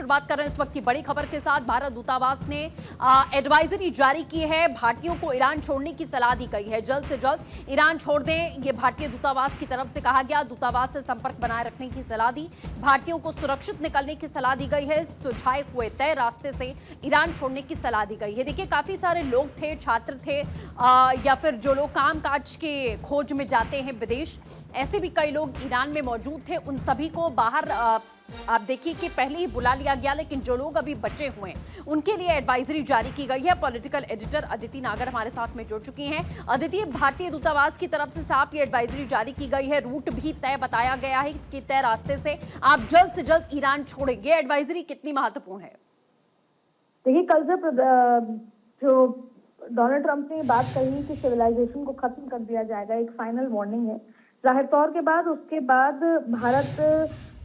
शुरुआत कर रहे हैं इस वक्त की बड़ी खबर के साथ। भारत दूतावास ने एडवाइजरी जारी की है। भारतीयों को ईरान छोड़ने की सलाह दी गई है। जल्द से जल्द ईरान छोड़ दें, ये भारतीय दूतावास की तरफ से कहा गया। दूतावास से संपर्क बनाए रखने की सलाह दी। भारतीयों को सुरक्षित निकलने की सलाह दी गई है। सुझाए हुए तय रास्ते से ईरान छोड़ने की सलाह दी गई है। देखिए, काफी सारे लोग थे, छात्र थे, या फिर जो लोग कामकाज के खोज में जाते हैं विदेश, ऐसे भी कई लोग ईरान में मौजूद थे। उन सभी को बाहर आप देखिए कि पहले ही बुला लिया गया, लेकिन जो लोग अभी बचे हुए हैं उनके लिए एडवाइजरी जारी की गई है। पॉलिटिकल एडिटर अदिति नागर हमारे साथ में जुड़ चुकी हैं। अदिति, भारतीय दूतावास की तरफ से साफ ये एडवाइजरी जारी की गई है, रूट भी तय बताया गया है कि तय रास्ते से आप जल्द से जल्द ईरान छोड़ेंगे। एडवाइजरी कितनी महत्वपूर्ण है? देखिए, कल जो डोनाल्ड ट्रंप ने बात कही कि सिविलाइजेशन को खत्म कर दिया जाएगा, एक फाइनल वार्निंग है। जाहिर तौर के बाद उसके बाद भारत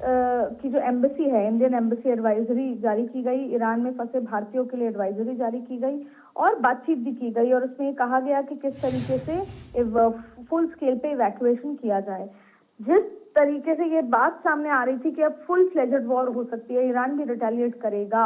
की जो एम्बेसी है, इंडियन एम्बेसी, एडवाइजरी जारी की गई। ईरान में फंसे भारतीयों के लिए एडवाइजरी जारी की गई और बातचीत भी की गई, और उसमें कहा गया कि किस तरीके से फुल स्केल पे इवैक्यूएशन किया जाए। जिस तरीके से ये बात सामने आ रही थी कि अब फुल फ्लेजेड वॉर हो सकती है, ईरान भी रिटेलिएट करेगा,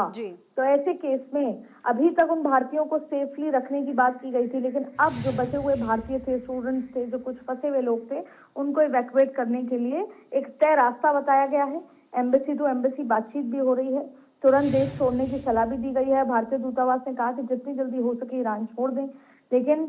तो ऐसे केस में अभी तक उन भारतीयों को सेफली रखने की बात की गई थी, लेकिन अब जो बचे हुए भारतीय थे, स्टूडेंट्स थे, जो कुछ फंसे हुए लोग थे, उनको इवैक्यूएट करने के लिए एक तय रास्ता बताया गया है। एम्बेसी टू एम्बेसी बातचीत भी हो रही है। तुरंत देश छोड़ने की सलाह भी दी गई है। भारतीय दूतावास ने कहा कि जितनी जल्दी हो सके ईरान छोड़ दें, लेकिन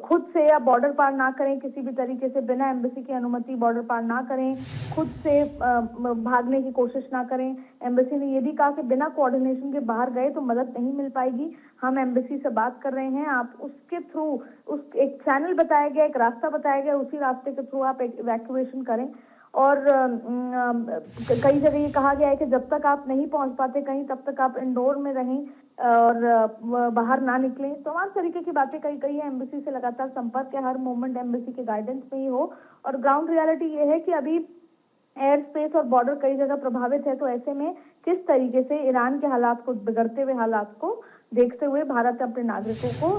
खुद से या बॉर्डर पार ना करें, किसी भी तरीके से बिना एम्बेसी की अनुमति बॉर्डर पार ना करें, खुद से भागने की कोशिश ना करें। एम्बेसी ने यह भी कहा कि बिना कोऑर्डिनेशन के बाहर गए तो मदद नहीं मिल पाएगी। हम एम्बेसी से बात कर रहे हैं, आप उसके थ्रू, उस एक चैनल बताया गया, एक रास्ता बताया गया, उसी रास्ते के थ्रू आप इवैक्यूएशन करें। और कई जगह ये कहा गया है कि जब तक आप नहीं पहुंच पाते कहीं, तब तक आप इंडोर में रहें और बाहर ना निकलें। तमाम तरीके की बातें कही है। एम्बेसी से लगातार संपर्क है, हर मोमेंट एम्बेसी के गाइडेंस में ही हो। और ग्राउंड रियलिटी ये है कि अभी एयर स्पेस और बॉर्डर कई जगह प्रभावित है, तो ऐसे में किस तरीके से ईरान के हालात को, बिगड़ते हुए हालात को देखते हुए भारत ने अपने नागरिकों को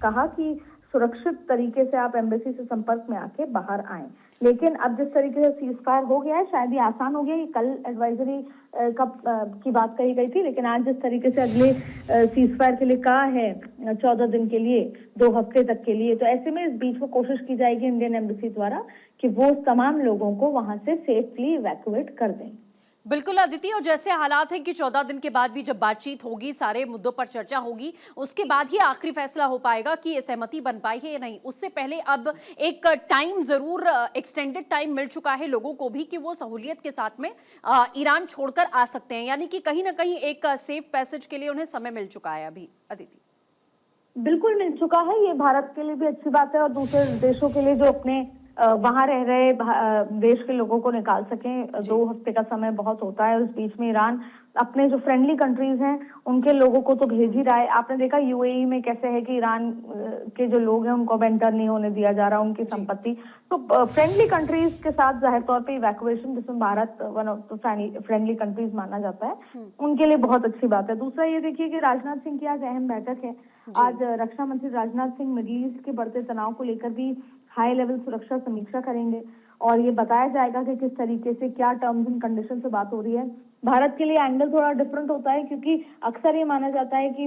कहा कि सुरक्षित तरीके से आप एम्बेसी से संपर्क में आके बाहर आएं। लेकिन अब जिस तरीके से सीज फायर हो गया है, शायद ये आसान हो गया। ये कल एडवाइजरी की बात कही गई थी, लेकिन आज जिस तरीके से अगले सीज फायर के लिए कहा है 14 दिन के लिए, 2 हफ्ते तक के लिए, तो ऐसे में इस बीच में कोशिश की जाएगी इंडियन एम्बेसी द्वारा कि वो तमाम लोगों को वहां से सेफली इवैक्यूएट कर दें। बिल्कुल अदिति, और जैसे हालात है कि 14 दिन के बाद भी जब बातचीत होगी, सारे मुद्दों पर चर्चा होगी, उसके बाद ही आखिरी फैसला हो पाएगा कि ये सहमति बन पाई है या नहीं। उससे पहले अब एक टाइम जरूर, एक्सटेंडेड टाइम मिल चुका है लोगों को भी कि वो सहूलियत के साथ में ईरान छोड़कर आ सकते हैं, यानी कि कहीं ना कहीं एक सेफ पैसेज के लिए उन्हें समय मिल चुका है अभी। अदिति, बिल्कुल मिल चुका है। ये भारत के लिए भी अच्छी बात है और दूसरे देशों के लिए जो अपने वहां रह रहे देश के लोगों को निकाल सकें। 2 हफ्ते का समय बहुत होता है। उस बीच में ईरान अपने जो फ्रेंडली कंट्रीज हैं उनके लोगों को तो भेज ही रहा है। आपने देखा यूएई में कैसे है कि ईरान के जो लोग हैं उनको अब एंटर नहीं होने दिया जा रहा, उनकी संपत्ति। तो फ्रेंडली कंट्रीज के साथ जाहिर तौर पे इवैक्यूएशन, जिसमें Bharat one of the friendly countries माना जाता है, उनके लिए बहुत अच्छी बात है। दूसरा ये देखिए कि राजनाथ सिंह की आज अहम बैठक है। आज रक्षा मंत्री राजनाथ सिंह मिडिल ईस्ट के बढ़ते तनाव को लेकर भी हाई लेवल सुरक्षा समीक्षा करेंगे और ये बताया जाएगा कि किस तरीके से, क्या टर्म्स एंड कंडीशन से बात हो रही है। भारत के लिए एंगल थोड़ा डिफरेंट होता है, क्योंकि अक्सर ये माना जाता है कि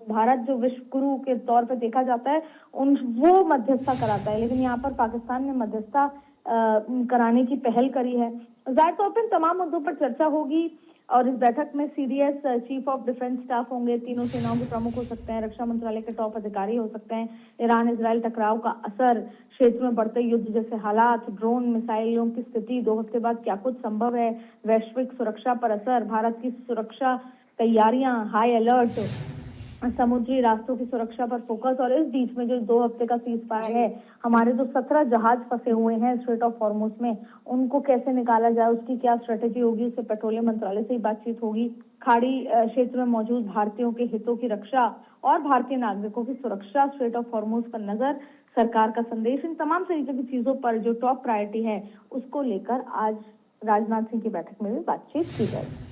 भारत जो विश्व गुरु के तौर पर देखा जाता है, वो मध्यस्थता कराता है, लेकिन यहाँ पर पाकिस्तान ने मध्यस्थता कराने की पहल करी है। जाहिर तौर पर तमाम मुद्दों पर चर्चा होगी और इस बैठक में CDS, chief of defence staff होंगे, तीनों सेनाओं के प्रमुख हो सकते हैं, रक्षा मंत्रालय के टॉप अधिकारी हो सकते हैं। ईरान इजराइल टकराव का असर, क्षेत्र में बढ़ते युद्ध जैसे हालात, ड्रोन मिसाइलों की स्थिति, 2 हफ्ते बाद क्या कुछ संभव है, वैश्विक सुरक्षा पर असर, भारत की सुरक्षा तैयारियां, हाई अलर्ट, समुद्री रास्तों की सुरक्षा पर फोकस। और इस बीच में जो 2 हफ्ते का सीज फायर है, हमारे जो 17 जहाज फंसे हुए हैं स्ट्रेट ऑफ हॉर्मुज में, उनको कैसे निकाला जाए, उसकी क्या स्ट्रेटेजी होगी, उससे पेट्रोलियम मंत्रालय से ही बातचीत होगी। खाड़ी क्षेत्र में मौजूद भारतीयों के हितों की रक्षा और भारतीय नागरिकों की सुरक्षा, स्ट्रेट ऑफ हॉर्मुज पर नजर, सरकार का संदेश, इन तमाम तरीके की चीजों पर जो टॉप प्रायोरिटी है उसको लेकर आज राजनाथ सिंह की बैठक में भी बातचीत की जाएगी।